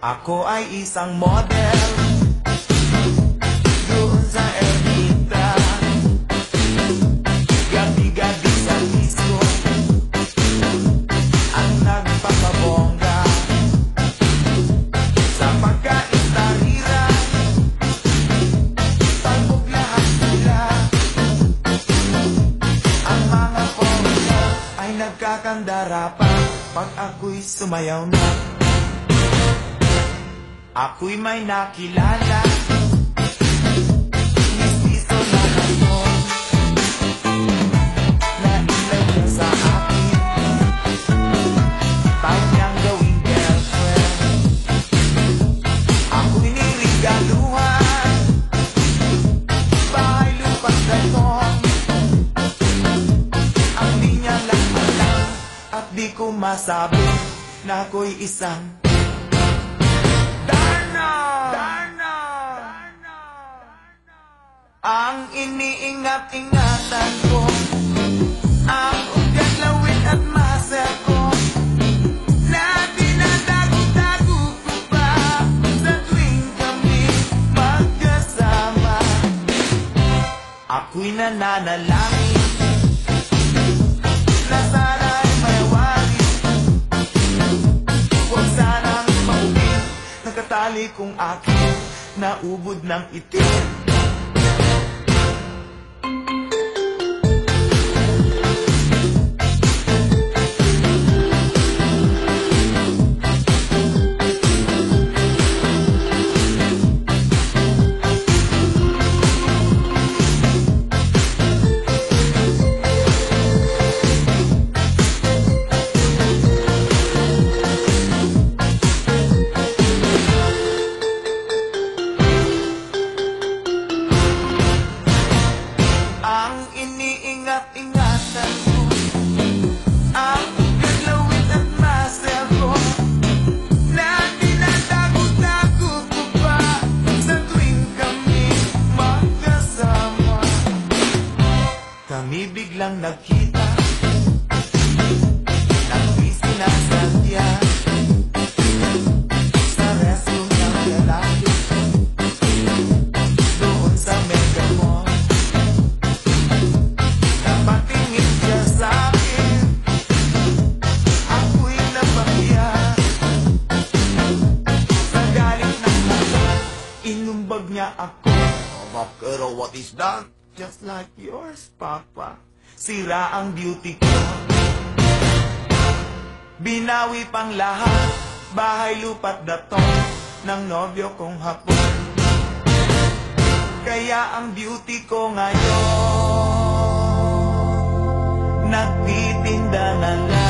Ako ay isang model doon sa Ermita. Gabi-gabi sa disco ang nagpapabongga. Sa pagkain-tarira talbog lahat sila. Ang mga pongga ay nagkakandara pa pag ako'y sumayaw na. Ako'y may nakilala, mistiso na ngayon, nailaw niya sa akin, tayo niyang gawing girlfriend. Ako'y nirigaluhan, bahay lupas gayon, ang di niya lang alam at di ko masabi na ako'y isang ang iniingat-ingatan ko, ang ugat, lawit at muscle ko, na dinadago-dago ko pa sa tuwing kami magkasama. Ako'y nananalangin na sana'y may walis, huwag sanang maubing nakatali kong akin na ubod ng itim. Ang iniingat-ingatan ko, ang ugat, at muscle ko, na dinadago-dago ko pa sa tuwing kami magkasama. Kami biglang nagkita ng sinasadya sa restroom ng lalaki doon sa Mega Mall. Patingin siya sa'kin, ako'y napahiya. Sa galit ng mata, inumbag niya ako. Pero what is that? Just like yours, Papa. Sira ang beauty ko. Binawi pang lahat, bahay lupa't dato ng nobyo kong hapon. Kaya ang beauty ko ngayon nagtitinda na lang.